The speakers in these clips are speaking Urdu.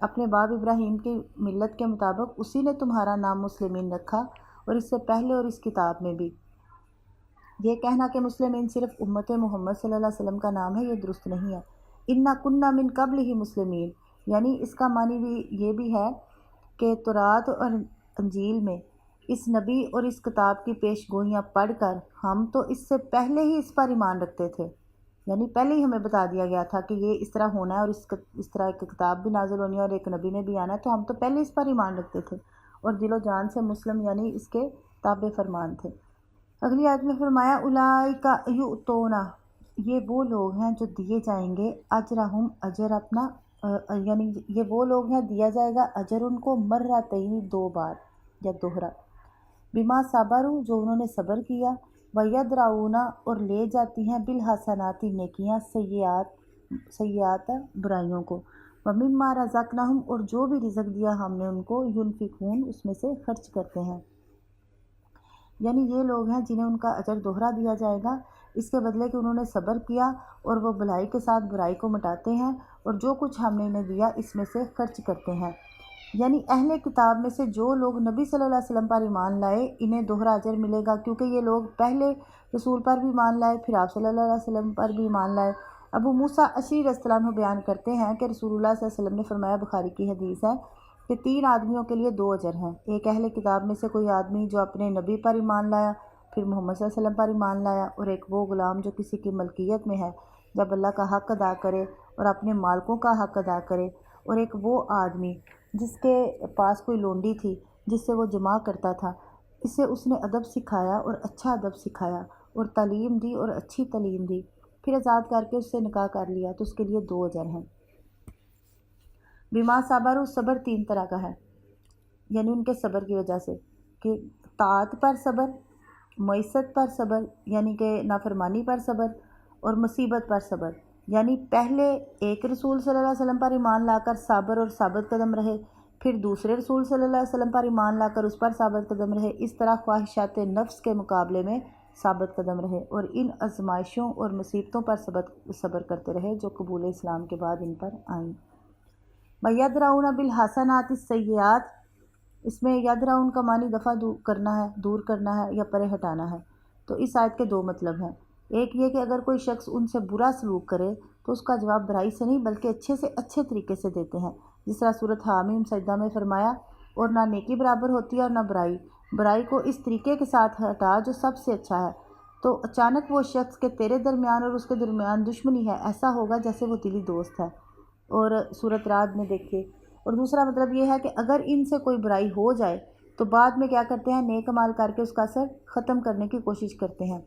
اپنے باپ ابراہیم کی ملت کے مطابق اسی نے تمہارا نام مسلمین رکھا، اور اس سے پہلے اور اس کتاب میں بھی۔ یہ کہنا کہ مسلمین صرف امت محمد صلی اللہ علیہ وسلم کا نام ہے، یہ درست نہیں ہے۔ انا کننا من قبل ہی مسلمین، یعنی اس کا معنی بھی یہ بھی ہے کہ تورات اور انجیل میں اس نبی اور اس کتاب کی پیش گوئیاں پڑھ کر ہم تو اس سے پہلے ہی اس پر ایمان رکھتے تھے، یعنی پہلے ہی ہمیں بتا دیا گیا تھا کہ یہ اس طرح ہونا ہے اور اس طرح ایک کتاب بھی نازل ہونی ہے اور ایک نبی نے بھی آنا ہے، تو ہم تو پہلے اس پر ایمان رکھتے تھے اور دل و جان سے مسلم یعنی اس کے تابع فرمان تھے۔ اگلی آیت میں فرمایا اولئک یؤتونا، یہ وہ لوگ ہیں جو دیے جائیں گے اجرہم، اجر اپنا، یعنی یہ وہ لوگ ہیں دیا جائے گا اجر ان کو مرتین، دو بار یا دوہرا، بما صبروا، جو انہوں نے صبر کیا، ویدرؤون، اور لے جاتی ہیں بالحسنات، نیکیاں، سیئات برائیوں کو، ومما رزقناہم، اور جو بھی رزق دیا ہم نے ان کو، ینفقون، اس میں سے خرچ کرتے ہیں۔ یعنی یہ لوگ ہیں جنہیں ان کا اجر دوہرا دیا جائے گا، اس کے بدلے کہ انہوں نے صبر کیا اور وہ بھلائی کے ساتھ برائی کو مٹاتے ہیں اور جو کچھ ہم نے انہیں دیا اس میں سے خرچ کرتے ہیں۔ یعنی اہل کتاب میں سے جو لوگ نبی صلی اللہ علیہ وسلم پر ایمان لائے انہیں دوہرا اجر ملے گا، کیونکہ یہ لوگ پہلے رسول پر بھی ایمان لائے، پھر آپ صلی اللہ علیہ وسلم پر بھی ایمان لائے۔ ابو موسیٰ اشعری رضی اللہ عنہ بیان کرتے ہیں کہ رسول اللہ صلی اللہ علیہ وسلم نے فرمایا، بخاری کی حدیث ہے، کہ 3 آدمیوں کے لیے 2 اجر ہیں۔ ایک اہل کتاب میں سے کوئی آدمی جو اپنے نبی پر ایمان لایا، پھر محمد صلی اللہ علیہ وسلم پر ایمان لایا، اور ایک وہ غلام جو کسی کی ملکیت میں ہے، جب اللہ کا حق ادا کرے اور اپنے مالکوں کا حق ادا کرے، اور ایک وہ آدمی جس کے پاس کوئی لونڈی تھی جس سے وہ جمع کرتا تھا، اسے اس نے ادب سکھایا اور اچھا ادب سکھایا اور تعلیم دی اور اچھی تعلیم دی، پھر آزاد کر کے اس سے نکاح کر لیا، تو اس کے لیے 2 اجر ہیں۔ بما صبر، صبر 3 طرح کا ہے، یعنی ان کے صبر کی وجہ سے، کہ طاعت پر صبر، معیشت پر صبر یعنی کہ نافرمانی پر صبر، اور مصیبت پر صبر، یعنی پہلے ایک رسول صلی اللہ علیہ وسلم پر ایمان لا کر صابر اور ثابت قدم رہے، پھر دوسرے رسول صلی اللہ علیہ وسلم پر ایمان لا کر اس پر ثابت قدم رہے، اس طرح خواہشات نفس کے مقابلے میں ثابت قدم رہے اور ان آزمائشوں اور مصیبتوں پر صبر کرتے رہے جو قبول اسلام کے بعد ان پر آئیں۔ وَيَدْرَؤُونَ بِالْحَسَنَاتِ السَّيِّئَاتِ، اس میں یدرعون کا معنی دفع کرنا ہے، دور کرنا ہے یا پرے ہٹانا ہے۔ تو اس آیت کے 2 مطلب ہیں۔ ایک یہ کہ اگر کوئی شخص ان سے برا سلوک کرے تو اس کا جواب برائی سے نہیں بلکہ اچھے سے اچھے طریقے سے دیتے ہیں، جس طرح سورۃ حامیم سجدہ میں فرمایا، اور نہ نیکی برابر ہوتی ہے اور نہ برائی، برائی کو اس طریقے کے ساتھ ہٹا جو سب سے اچھا ہے، تو اچانک وہ شخص کہ تیرے درمیان اور اس کے درمیان دشمنی ہے، ایسا ہوگا جیسے وہ دلی دوست ہے، اور سورۃ رعد میں دیکھیے۔ اور دوسرا مطلب یہ ہے کہ اگر ان سے کوئی برائی ہو جائے تو بعد میں کیا کرتے ہیں، نیک عمل کر کے اس کا اثر ختم کرنے کی کوشش کرتے ہیں۔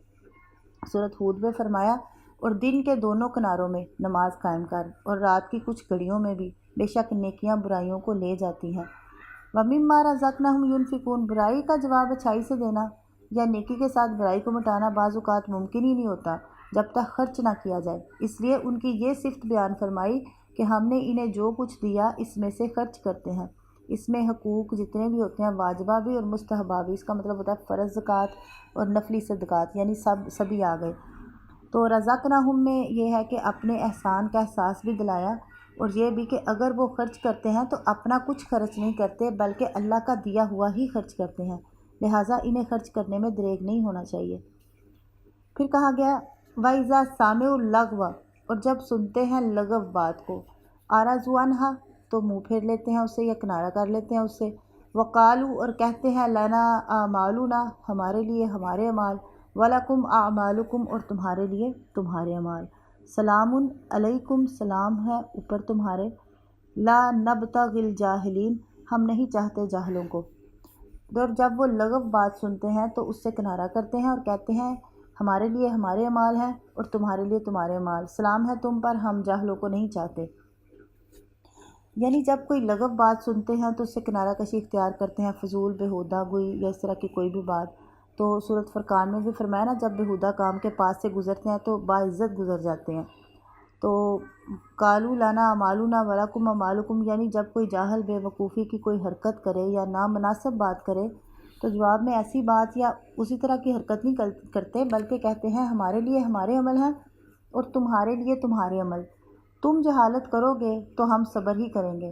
سورۃ ہود میں فرمایا، اور دن کے دونوں کناروں میں نماز قائم کر، اور رات کی کچھ گھڑیوں میں بھی، بے شک نیکیاں برائیوں کو لے جاتی ہیں۔ وَمِمَّا رَزَقْنَاهُمْ يُنْفِقُونَ، برائی کا جواب اچھائی سے دینا یا نیکی کے ساتھ برائی کو مٹانا بعض اوقات ممکن ہی نہیں ہوتا جب تک خرچ نہ کیا جائے، اس لیے ان کی یہ صفت بیان فرمائی کہ ہم نے انہیں جو کچھ دیا اس میں سے خرچ کرتے ہیں۔ اس میں حقوق جتنے بھی ہوتے ہیں، واجبہ بھی اور مستحبہ بھی، اس کا مطلب ہوتا ہے فرض زکوٰۃ اور نفلی صدقات، یعنی سبھی آ گئے۔ تو رزقناہم میں یہ ہے کہ اپنے احسان کا احساس بھی دلایا، اور یہ بھی کہ اگر وہ خرچ کرتے ہیں تو اپنا کچھ خرچ نہیں کرتے بلکہ اللہ کا دیا ہوا ہی خرچ کرتے ہیں، لہٰذا انہیں خرچ کرنے میں دریغ نہیں ہونا چاہیے۔ پھر کہا گیا وَإِذَا سَمِعُوا اللَّغْوَ، اور جب سنتے ہیں لغو بات کو، أَعْرَضُوا عَنْهَا، تو منہ پھیر لیتے ہیں اس سے یا کنارہ کر لیتے ہیں اس سے، وَقَالُوا، اور کہتے ہیں لَنَا أَعْمَالُنَا، ہمارے لیے ہمارے اعمال، وَلَكُمْ أَعْمَالُكُمْ، اور تمہارے لیے تمہارے اعمال، سلام علیکم، سلام ہے اوپر تمہارے، لا نبتغی الجاہلین، ہم نہیں چاہتے جاہلوں کو۔ اور جب وہ لغو بات سنتے ہیں تو اس سے کنارہ کرتے ہیں اور کہتے ہیں ہمارے لیے ہمارے اعمال ہیں اور تمہارے لیے تمہارے اعمال، سلام ہے تم پر، ہم جاہلوں کو نہیں چاہتے۔ یعنی جب کوئی لغو بات سنتے ہیں تو اس سے کنارہ کشی اختیار کرتے ہیں، فضول بےہودہ گوئی یا اس طرح کی کوئی بھی بات۔ تو سورۃ فرقان میں بھی فرمایا نا، جب بےہودہ کام کے پاس سے گزرتے ہیں تو باعزت گزر جاتے ہیں۔ تو قالوا لنا اعمالنا ولکم اعمالکم، یعنی جب کوئی جاہل بے وقوفی کی کوئی حرکت کرے یا نامناسب بات کرے تو جواب میں ایسی بات یا اسی طرح کی حرکت نہیں کرتے بلکہ کہتے ہیں ہمارے لیے ہمارے عمل ہیں اور تمہارے لیے تمہارے عمل، تم جہالت کرو گے تو ہم صبر ہی کریں گے۔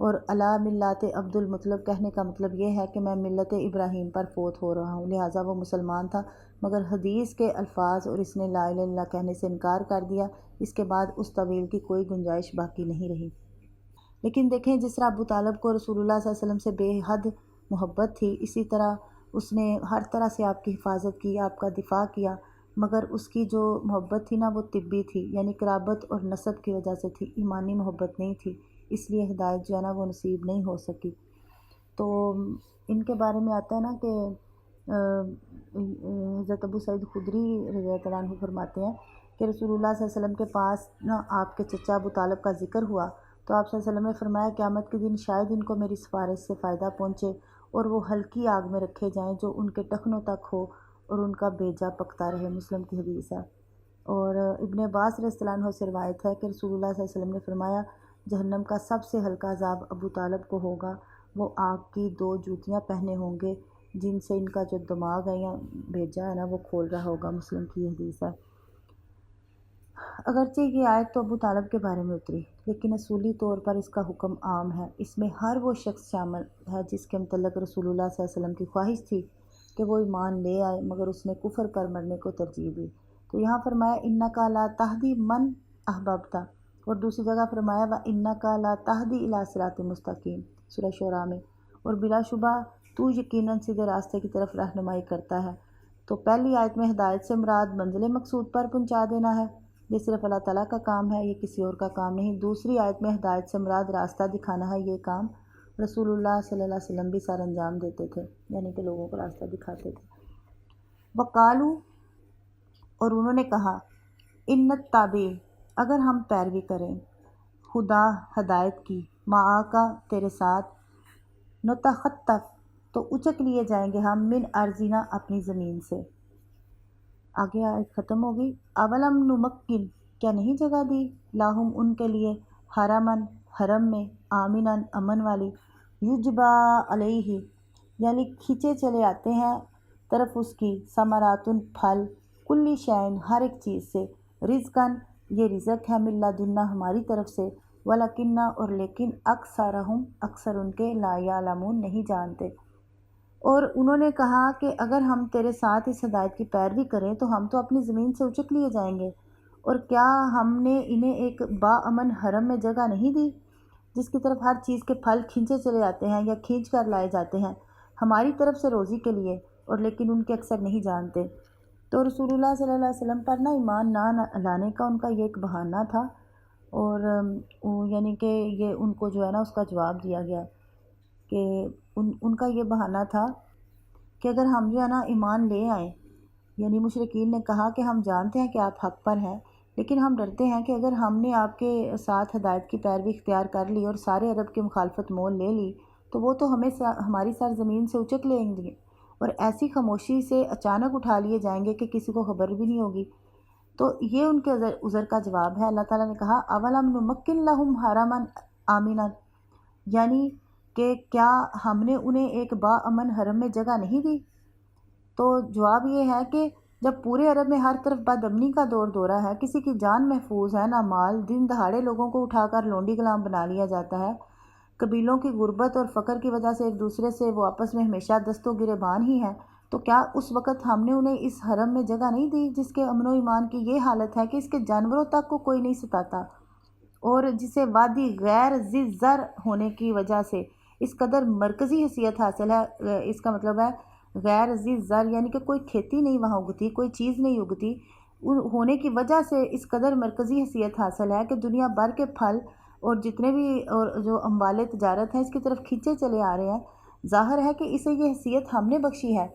اور علی ملت عبد المطلب کہنے کا مطلب یہ ہے کہ میں ملت ابراہیم پر فوت ہو رہا ہوں، لہٰذا وہ مسلمان تھا، مگر حدیث کے الفاظ اور اس نے لا الہ الا اللہ کہنے سے انکار کر دیا۔ اس کے بعد اس طویل کی کوئی گنجائش باقی نہیں رہی۔ لیکن دیکھیں، جس طرح ابو طالب کو رسول اللہ صلی اللہ علیہ وسلم سے بے حد محبت تھی، اسی طرح اس نے ہر طرح سے آپ کی حفاظت کی، آپ کا دفاع کیا، مگر اس کی جو محبت تھی نا وہ طبی تھی، یعنی قرابت اور نسب کی وجہ سے تھی، ایمانی محبت نہیں تھی، اس لیے ہدایت جو ہے نا وہ نصیب نہیں ہو سکی۔ تو ان کے بارے میں آتا ہے نا کہ حضرت ابو سعید خدری رضی اللہ عنہ فرماتے ہیں کہ رسول اللہ صلی اللہ علیہ وسلم کے پاس نا آپ کے چچا ابو طالب کا ذکر ہوا تو آپ صلی اللہ علیہ وسلم نے فرمایا قیامت کے دن شاید ان کو میری سفارش سے فائدہ پہنچے اور وہ ہلکی آگ میں رکھے جائیں جو ان کے ٹخنوں تک ہو اور ان کا بیجا پکتا رہے۔ مسلم کی حدیث ہے۔ اور ابن عباس رضی اللہ عنہ سے روایت ہے کہ رسول اللہ صلی اللہ علیہ وسلم نے فرمایا جہنم کا سب سے ہلکا عذاب ابو طالب کو ہوگا، وہ آگ کی 2 جوتیاں پہنے ہوں گے جن سے ان کا جو دماغ ہے یا بیجا ہے نا وہ کھول رہا ہوگا۔ مسلم کی حدیث ہے۔ اگرچہ یہ آیت تو ابو طالب کے بارے میں اتری، لیکن اصولی طور پر اس کا حکم عام ہے، اس میں ہر وہ شخص شامل ہے جس کے متعلق رسول اللہ صلی اللہ علیہ وسلم کی خواہش تھی کہ وہ ایمان لے آئے مگر اس نے کفر پر مرنے کو ترجیح دی۔ تو یہاں فرمایا انک لا تہدی من احببت، اور دوسری جگہ فرمایا وانک لا تہدی الی صراط مستقیم سورہ شعراء میں، اور بلا شبہ تو یقیناً سیدھے راستے کی طرف رہنمائی کرتا ہے۔ تو پہلی آیت میں ہدایت سے مراد منزل مقصود پر پہنچا دینا ہے، یہ صرف اللہ تعالیٰ کا کام ہے، یہ کسی اور کا کام نہیں۔ دوسری آیت میں ہدایت سے مراد راستہ دکھانا ہے، یہ کام رسول اللہ صلی اللہ علیہ وسلم بھی سر انجام دیتے تھے، یعنی کہ لوگوں کو راستہ دکھاتے تھے۔ وقالو، اور انہوں نے کہا ان نتبع، اگر ہم پیروی کریں خدا ہدایت کی، معاکا تیرے ساتھ، نتخطف تو اچک لیے جائیں گے ہم، من ارضنا اپنی زمین سے۔ آگے آیت ختم ہوگی۔ اولم نمکن، کیا نہیں جگہ دی، لاہم ان کے لیے، حرمن حرم میں، آمنن امن والی، یجبا علیہ یعنی کھینچے چلے آتے ہیں طرف اس کی، ثمراتن پھل، کلی شین ہر ایک چیز سے، رزقن یہ رزق ہے، من لدنا ہماری طرف سے، ولکن اور لیکن اکثرہم اکثر ان کے، لا یعلمون نہیں جانتے۔ اور انہوں نے کہا کہ اگر ہم تیرے ساتھ اس ہدایت کی پیروی کریں تو ہم تو اپنی زمین سے اچک لیے جائیں گے، اور کیا ہم نے انہیں ایک باامن حرم میں جگہ نہیں دی جس کی طرف ہر چیز کے پھل کھینچے چلے جاتے ہیں یا کھینچ کر لائے جاتے ہیں ہماری طرف سے روزی کے لیے، اور لیکن ان کے اکثر نہیں جانتے۔ تو رسول اللہ صلی اللہ علیہ وسلم پر نا ایمان نہ لانے کا ان کا یہ ایک بہانہ تھا، اور یعنی کہ یہ ان کو جو ہے نا اس کا جواب دیا گیا کہ ان کا یہ بہانہ تھا کہ اگر ہم جو ہے نا ایمان لے آئیں، یعنی مشرکین نے کہا کہ ہم جانتے ہیں کہ آپ حق پر ہیں، لیکن ہم ڈرتے ہیں کہ اگر ہم نے آپ کے ساتھ ہدایت کی پیروی اختیار کر لی اور سارے عرب کی مخالفت مول لے لی تو وہ تو ہمیں ہماری سرزمین سے اچک لیں گے، اور ایسی خاموشی سے اچانک اٹھا لیے جائیں گے کہ کسی کو خبر بھی نہیں ہوگی۔ تو یہ ان کے عذر کا جواب ہے۔ اللہ تعالیٰ نے کہا اولم نمکن لہم حرما آمنا، یعنی کہ کیا ہم نے انہیں ایک باامن حرم میں جگہ نہیں دی؟ تو جواب یہ ہے کہ جب پورے عرب میں ہر طرف بد امنی کا دور دورہ ہے، کسی کی جان محفوظ ہے نہ مال، دن دہاڑے لوگوں کو اٹھا کر لونڈی غلام بنا لیا جاتا ہے، قبیلوں کی غربت اور فقر کی وجہ سے ایک دوسرے سے وہ آپس میں ہمیشہ دست و گریبان ہی ہیں، تو کیا اس وقت ہم نے انہیں اس حرم میں جگہ نہیں دی جس کے امن و ایمان کی یہ حالت ہے کہ اس کے جانوروں تک کو کوئی نہیں ستاتا، اور جسے وادی غیر ذی زر ہونے کی وجہ سے اس قدر مرکزی حیثیت حاصل ہے، اس کا مطلب ہے غیر ذی زر یعنی کہ کوئی کھیتی نہیں وہاں اگتی، کوئی چیز نہیں اگتی، ہونے کی وجہ سے اس قدر مرکزی حیثیت حاصل ہے کہ دنیا بھر کے پھل اور جتنے بھی اور جو اموال تجارت ہیں اس کی طرف کھینچے چلے آ رہے ہیں۔ ظاہر ہے کہ اسے یہ حیثیت ہم نے بخشی ہے،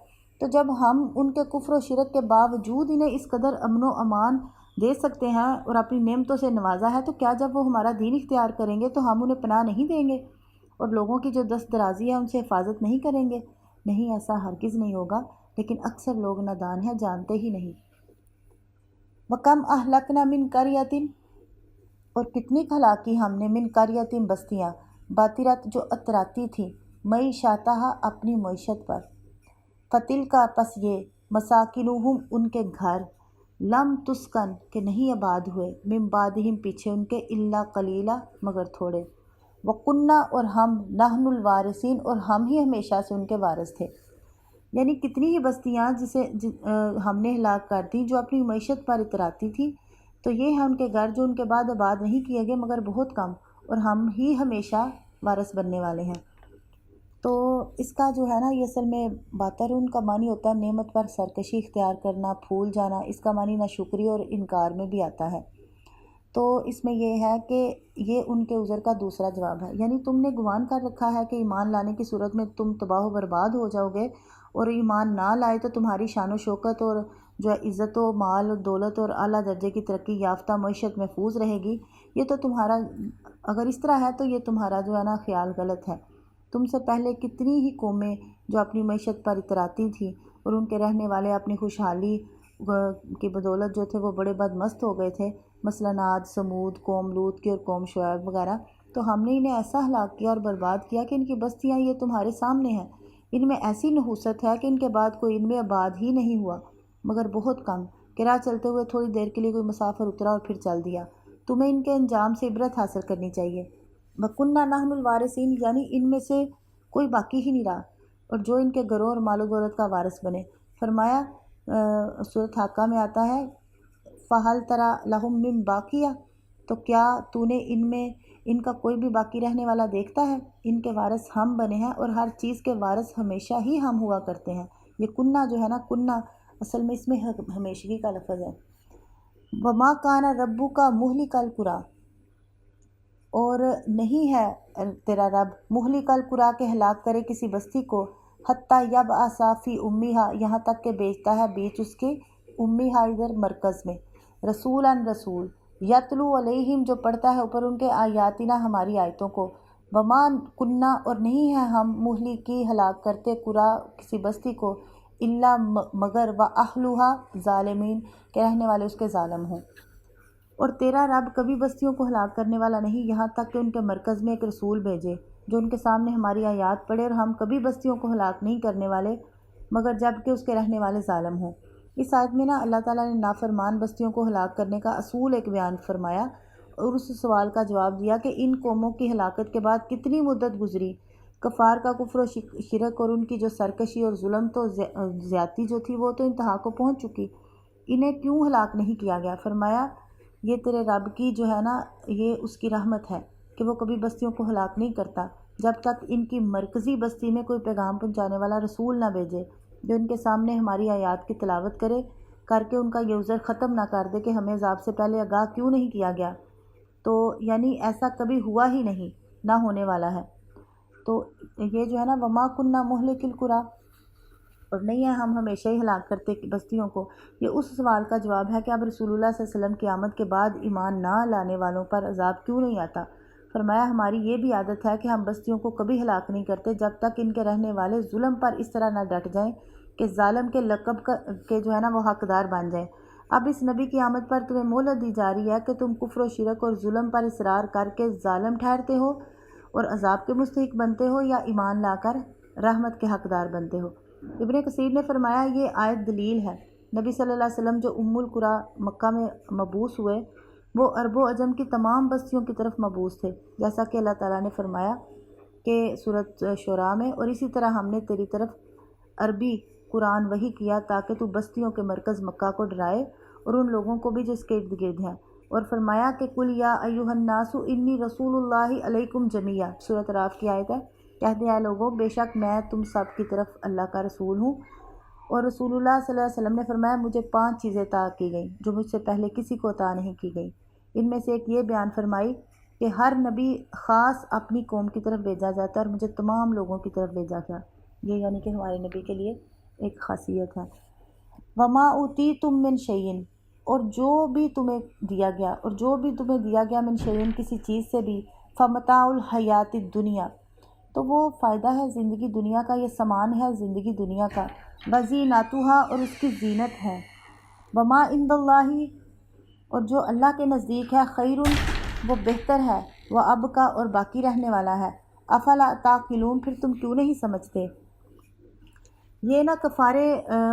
تو جب ہم ان کے کفر و شرک کے باوجود انہیں اس قدر امن و امان دے سکتے ہیں اور اپنی نعمتوں سے نوازا ہے، تو کیا جب وہ ہمارا دین اختیار کریں گے تو ہم انہیں پناہ نہیں دیں گے اور لوگوں کی جو دست درازی ہے ان سے حفاظت نہیں کریں گے؟ نہیں، ایسا ہرگز نہیں ہوگا، لیکن اکثر لوگ نادان ہیں، جانتے ہی نہیں۔ وَكَمْ أَهْلَكْنَا مِنْ قَرْيَةٍ، اور کتنی ہلاکی ہم نے، من قریۃ بستیاں، باطرت جو اتراتی تھیں، معیشتہا اپنی معیشت پر، فتلکا پس یہ، مساکنہم ان کے گھر، لم تسکن کہ نہیں آباد ہوئے، من بعدہم پیچھے ان کے، الا قلیلا مگر تھوڑے، وَقُنَّا اور ہم نحن الوارثین اور ہم ہی ہمیشہ سے ان کے وارث تھے. یعنی کتنی ہی بستیاں ہم نے ہلاک کر دیں جو اپنی معیشت پر اتراتی تھی، تو یہ ہے ان کے گھر جو ان کے بعد آباد نہیں کیے گئے مگر بہت کم، اور ہم ہی ہمیشہ وارث بننے والے ہیں. تو اس کا جو ہے نا یہ اصل میں باترون کا معنی ہوتا ہے نعمت پر سرکشی اختیار کرنا، پھول جانا. اس کا معنی ناشکری اور انکار میں بھی آتا ہے. تو اس میں یہ ہے کہ یہ ان کے عذر کا دوسرا جواب ہے. یعنی تم نے گمان کر رکھا ہے کہ ایمان لانے کی صورت میں تم تباہ و برباد ہو جاؤ گے، اور ایمان نہ لائے تو تمہاری شان و شوکت اور جو ہے عزت و مال و دولت اور اعلیٰ درجے کی ترقی یافتہ معیشت محفوظ رہے گی. یہ تو تمہارا، اگر اس طرح ہے تو یہ تمہارا جو ہے نا خیال غلط ہے. تم سے پہلے کتنی ہی قومیں جو اپنی معیشت پر اتراتی تھیں اور ان کے رہنے والے اپنی خوشحالی کی بدولت جو تھے وہ بڑے بدمست ہو گئے تھے، مثلاً عاد، سمود، قوم لوط کی اور قوم شعیب وغیرہ. تو ہم نے انہیں ایسا ہلاک کیا اور برباد کیا کہ ان کی بستیاں یہ تمہارے سامنے ہیں. ان میں ایسی نحوست ہے کہ ان کے بعد کوئی ان میں آباد ہی نہیں ہوا مگر بہت کم، کہ راہ چلتے ہوئے تھوڑی دیر کے لیے کوئی مسافر اترا اور پھر چل دیا. تمہیں ان کے انجام سے عبرت حاصل کرنی چاہیے. وَكُنَّا نَحْنُ الْوَارِثِينَ، یعنی ان میں سے کوئی باقی ہی نہیں رہا اور جو ان کے گھروں اور مال و دولت کا وارث بنے. فرمایا سورۃ حاقہ میں آتا ہے فَهَلْ تَرَى لَهُم مِّن بَاقِيَةٍ، تو کیا تو نے ان میں ان کا کوئی بھی باقی رہنے والا دیکھتا ہے؟ ان کے وارث ہم بنے ہیں اور ہر چیز کے وارث ہمیشہ ہی ہم ہوا کرتے ہیں. یہ کنہ جو ہے نا، کنہ اصل میں اس میں ہمیشگی کا لفظ ہے. وَمَا كَانَ رَبُّكَ مُهْلِكَ الْقُرَىٰ، اور نہیں ہے تیرا رب مہلک القریٰ کے ہلاک کرے کسی بستی کو، حتیٰ یبعث فی امیہا، یہاں تک کہ بیچتا ہے بیچ اس کے امیہا ادھر مرکز میں، رسولاً رسول، یتلو علیہم جو پڑھتا ہے اوپر ان کے آیاتنا ہماری آیتوں کو. وما کنہ اور نہیں ہے ہم مہلکی ہلاک کرتے قریٰ کسی بستی کو، الا مگر واہلھا ظالمین کہ رہنے والے اس کے ظالم ہوں. اور تیرا رب کبھی بستیوں کو ہلاک کرنے والا نہیں یہاں تک کہ ان کے مرکز میں ایک رسول بھیجے جو ان کے سامنے ہماری آیات پڑھے، اور ہم کبھی بستیوں کو ہلاک نہیں کرنے والے مگر جب کہ اس کے رہنے والے ظالم ہوں. اس آیت میں نا اللہ تعالیٰ نے نافرمان بستیوں کو ہلاک کرنے کا اصول ایک بیان فرمایا اور اس سوال کا جواب دیا کہ ان قوموں کی ہلاکت کے بعد کتنی مدت گزری. کفار کا کفر و شرک اور ان کی جو سرکشی اور ظلم تو زیادتی جو تھی وہ تو انتہا کو پہنچ چکی، انہیں کیوں ہلاک نہیں کیا گیا؟ فرمایا یہ تیرے رب کی جو ہے نا یہ اس کی رحمت ہے کہ وہ کبھی بستیوں کو ہلاک نہیں کرتا جب تک ان کی مرکزی بستی میں کوئی پیغام پہنچانے والا رسول نہ بھیجے جو ان کے سامنے ہماری آیات کی تلاوت کر کے ان کا یہ عذر ختم نہ کر دے کہ ہمیں عذاب سے پہلے آگاہ کیوں نہیں کیا گیا. تو یعنی ایسا کبھی ہوا ہی نہیں، نہ ہونے والا ہے. تو یہ جو ہے نا وما کنہ مہلک القریٰ، اور نہیں ہے ہم ہمیشہ ہی ہلاک کرتے بستیوں کو، یہ اس سوال کا جواب ہے کہ اب رسول اللہ صلی اللہ علیہ وسلم کی آمد کے بعد ایمان نہ لانے والوں پر عذاب کیوں نہیں آتا. فرمایا ہماری یہ بھی عادت ہے کہ ہم بستیوں کو کبھی ہلاک نہیں کرتے جب تک ان کے رہنے والے ظلم پر اس طرح نہ ڈٹ جائیں کہ ظالم کے لقب کے جو ہے نا وہ حقدار بن جائیں. اب اس نبی کی آمد پر تمہیں مہلت دی جا رہی ہے کہ تم کفر و شرک اور ظلم پر اصرار کر کے ظالم ٹھہرتے ہو اور عذاب کے مستحق بنتے ہو، یا ایمان لا کر رحمت کے حقدار بنتے ہو. ابن کثیر نے فرمایا یہ آیت دلیل ہے نبی صلی اللہ علیہ وسلم جو القریٰ مکہ میں مبعوث ہوئے وہ عرب و عجم کی تمام بستیوں کی طرف مبعوث تھے، جیسا کہ اللہ تعالیٰ نے فرمایا کہ سورۃ شعراء میں، اور اسی طرح ہم نے تیری طرف عربی قرآن وحی کیا تاکہ تو بستیوں کے مرکز مکہ کو ڈرائے اور ان لوگوں کو بھی جو اس کے ارد گرد ہیں. اور فرمایا کہ قل یا ایھا الناس انی رسول اللہ علیکم جمیعا، سورۃ اعراف کی آیت ہے. کہہ دیا لوگوں بے شک میں تم سب کی طرف اللہ کا رسول ہوں. اور رسول اللہ صلی اللہ علیہ وسلم نے فرمایا مجھے 5 چیزیں عطا کی گئیں جو مجھ سے پہلے کسی کو عطا نہیں کی گئی. ان میں سے ایک یہ بیان فرمائی کہ ہر نبی خاص اپنی قوم کی طرف بھیجا جاتا ہے اور مجھے تمام لوگوں کی طرف بھیجا گیا. یہ یعنی کہ ہمارے نبی کے لیے ایک خاصیت ہے. وما اوتیتم من شیء، اور جو بھی تمہیں دیا گیا من شیء کسی چیز سے بھی، فمتاع الحیات الدنیا، تو وہ فائدہ ہے زندگی دنیا کا، یہ سامان ہے زندگی دنیا کا، وزینتھا اور اس کی زینت ہے، وما عند اللہ اور جو اللہ کے نزدیک ہے، خیر وہ بہتر ہے، وابقی اور باقی رہنے والا ہے. افلا تعقلون پھر تم کیوں نہیں سمجھتے. یہ نا کفار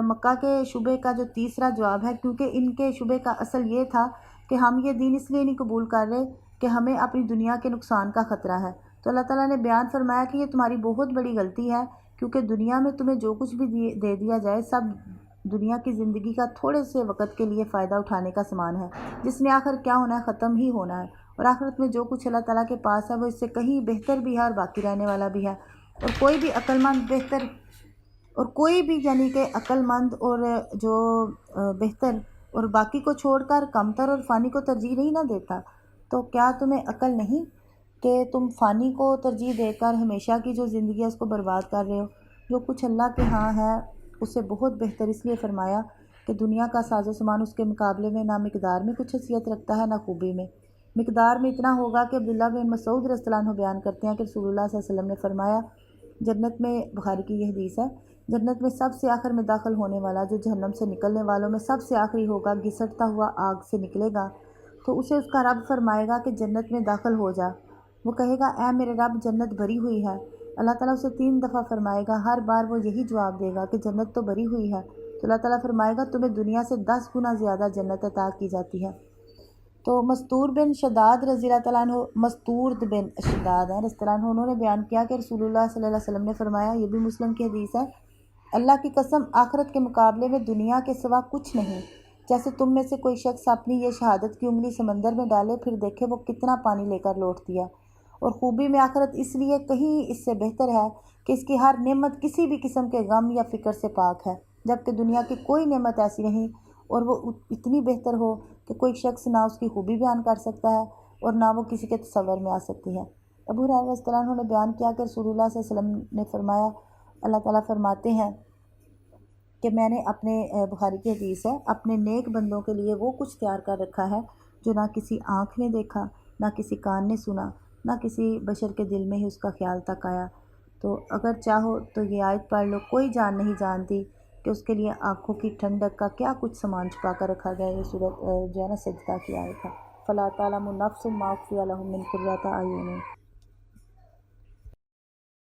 مکہ کے شبے کا جو تیسرا جواب ہے، کیونکہ ان کے شبے کا اصل یہ تھا کہ ہم یہ دین اس لیے نہیں قبول کر رہے کہ ہمیں اپنی دنیا کے نقصان کا خطرہ ہے. تو اللہ تعالیٰ نے بیان فرمایا کہ یہ تمہاری بہت بڑی غلطی ہے، کیونکہ دنیا میں تمہیں جو کچھ بھی دے دیا جائے سب دنیا کی زندگی کا تھوڑے سے وقت کے لیے فائدہ اٹھانے کا سامان ہے، جس میں آخر کیا ہونا ہے، ختم ہی ہونا ہے، اور آخرت میں جو کچھ اللہ تعالیٰ کے پاس ہے وہ اس سے کہیں بہتر بھی ہے اور باقی رہنے والا بھی ہے۔ اور کوئی بھی عقل مند بہتر اور کوئی بھی یعنی کہ عقل مند اور جو بہتر اور باقی کو چھوڑ کر کمتر اور فانی کو ترجیح نہیں نہ دیتا۔ تو کیا تمہیں عقل نہیں کہ تم فانی کو ترجیح دے کر ہمیشہ کی جو زندگی ہے اس کو برباد کر رہے ہو؟ جو کچھ اللہ کے ہاں ہے اسے بہت بہتر اس لیے فرمایا کہ دنیا کا ساز و سامان اس کے مقابلے میں نہ مقدار میں کچھ حیثیت رکھتا ہے نہ خوبی میں۔ مقدار میں اتنا ہوگا کہ عبداللہ بن مسعود رضی اللہ عنہ بیان کرتے ہیں کہ رسول اللہ صلی اللہ علیہ وسلم نے فرمایا، جنت میں، بخاری کی یہ حدیث ہے، جنت میں سب سے آخر میں داخل ہونے والا جو جہنم سے نکلنے والوں میں سب سے آخری ہوگا، گھسٹتا ہوا آگ سے نکلے گا، تو اسے اس کا رب فرمائے گا کہ جنت میں داخل ہو جا۔ وہ کہے گا اے میرے رب، جنت بھری ہوئی ہے۔ اللہ تعالیٰ اسے 3 دفعہ فرمائے گا، ہر بار وہ یہی جواب دے گا کہ جنت تو بھری ہوئی ہے۔ تو اللہ تعالیٰ فرمائے گا تمہیں دنیا سے 10 گنا زیادہ جنت عطا کی جاتی ہے۔ تو مستور بن شداد رضی اللہ تعالیٰ عنہ، مستورد بن شداد ہیں رضی اللہ عنہ، انہوں نے بیان کیا کہ رسول اللہ صلی اللہ علیہ وسلم نے فرمایا، یہ بھی مسلم کی حدیث ہے، اللہ کی قسم آخرت کے مقابلے میں دنیا کے سوا کچھ نہیں۔ جیسے تم میں سے کوئی شخص اپنی یہ شہادت کی انگلی سمندر میں ڈالے، پھر دیکھے وہ کتنا پانی لے کر لوٹتی ہے۔ اور خوبی میں آخرت اس لیے کہیں اس سے بہتر ہے کہ اس کی ہر نعمت کسی بھی قسم کے غم یا فکر سے پاک ہے، جبکہ دنیا کی کوئی نعمت ایسی نہیں اور وہ اتنی بہتر ہو کہ کوئی شخص نہ اس کی خوبی بیان کر سکتا ہے اور نہ وہ کسی کے تصور میں آ سکتی ہے۔ ابو ہریرہ رضی اللہ عنہ نے بیان کیا کہ رسول اللہ صلی اللہ علیہ وسلم نے فرمایا، اللہ تعالیٰ فرماتے ہیں کہ میں نے اپنے، بخاری کی حدیث ہے، اپنے نیک بندوں کے لیے وہ کچھ تیار کر رکھا ہے جو نہ کسی آنکھ نے دیکھا، نہ کسی کان نے سنا، نہ کسی بشر کے دل میں ہی اس کا خیال تک آیا۔ تو اگر چاہو تو یہ آیت پڑھ لو، کوئی جان نہیں جانتی کہ اس کے لیے آنکھوں کی ٹھنڈک کا کیا کچھ سامان چھپا کر رکھا گیا۔ یہ صورت جو ہے نا سجدہ کی آیت ہے، فَلَا تَعْلَمُ نَفْسٌ مَا أُخْفِيَ لَهُم مِّن قُرَّةِ أَعْيُنٍ۔